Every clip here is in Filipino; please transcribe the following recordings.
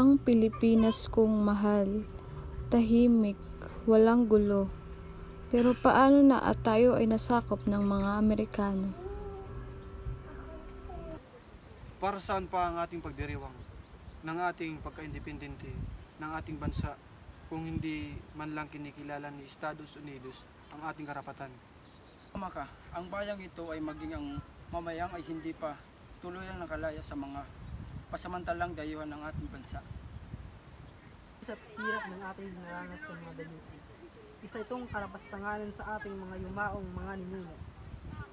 Ang Pilipinas kong mahal, tahimik, walang gulo. Pero paano na at tayo ay nasakop ng mga Amerikano? Para saan pa ang ating pagdiriwang ng ating pagka-independente ng ating bansa kung hindi man lang kinikilala ni Estados Unidos ang ating karapatan? Tama ka, ang bayang ito ay maging ang mamayang ay hindi pa tuluyang nakalaya sa mga pasamantalang dayuhan ng ating bansa. Sa hirap ng ating naranas sa mga dalupi. Isa itong karapastanganan sa ating mga yumaong mga ninuno.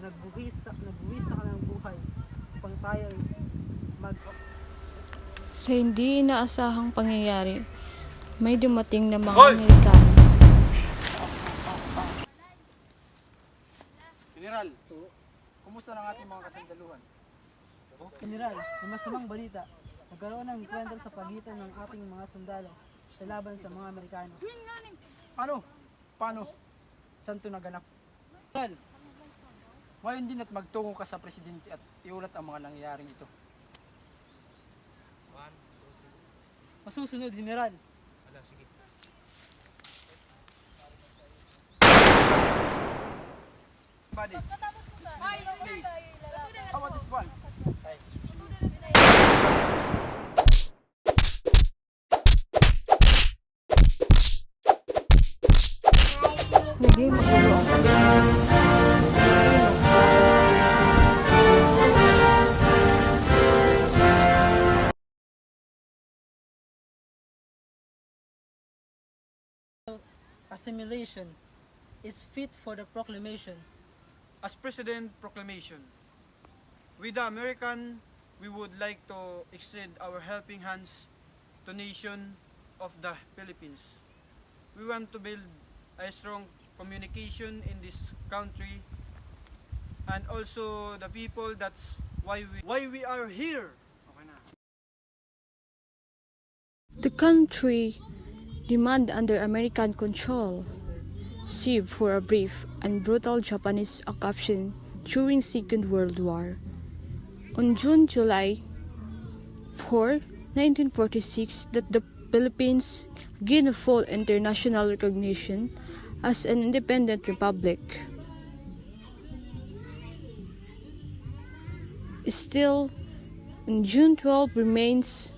Nagbuwis na kanilang buhay upang tayo ay Sa hindi inaasahang pangyayari, may dumating na mga Amerikano. General, Kumusta ng ating mga kasandaluhan? General, may masamang balita. Nagkaroon ng enkwentro sa pagitan ng ating mga sundalo sa laban sa mga Amerikano. Ano? Paano? Saan ito naganap? General, ngayon din at magtungo ka sa presidente at iulat ang mga nangyayaring ito. Masusunod, General. Buddy, please. How about this one? Naging magulo ang Pilipinas. Assimilation is fit for the proclamation. as President Proclamation, with the American, we would like to extend our helping hands to nation of the Philippines. We want to build a strong communication in this country and also the people. That's why we are here. Okay na. The country demand under American control, save for a brief and brutal Japanese occupation during Second World War. On July 4, 1946, that the Philippines gained full international recognition as an independent republic. Still, on June 12 remains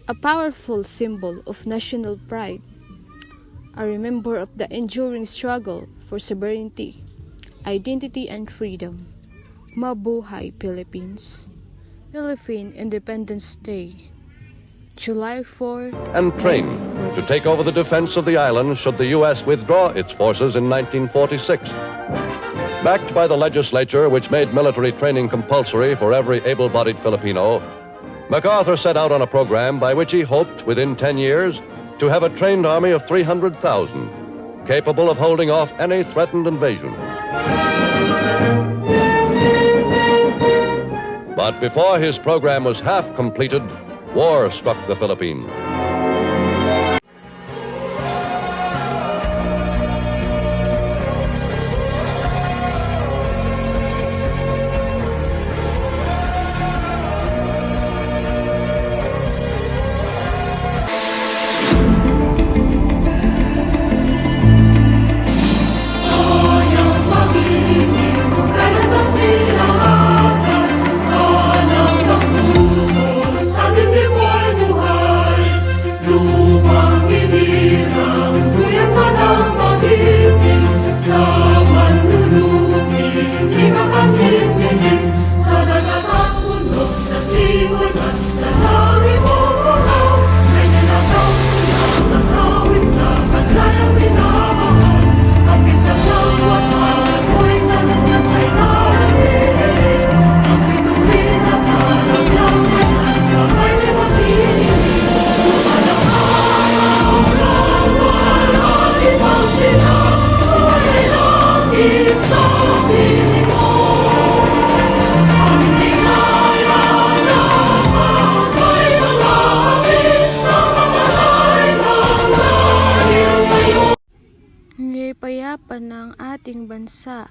a powerful symbol of national pride, a reminder of the enduring struggle for sovereignty, identity, and freedom. Mabuhay, Philippines! Philippine Independence Day, July 4, and trained to take over the defense of the island should the U.S. withdraw its forces in 1946. Backed by the legislature, which made military training compulsory for every able-bodied Filipino, MacArthur set out on a program by which he hoped, within 10 years, to have a trained army of 300,000, capable of holding off any threatened invasion. But before his program was half completed, war struck the Philippines. Ngayon payapa ng ating bansa.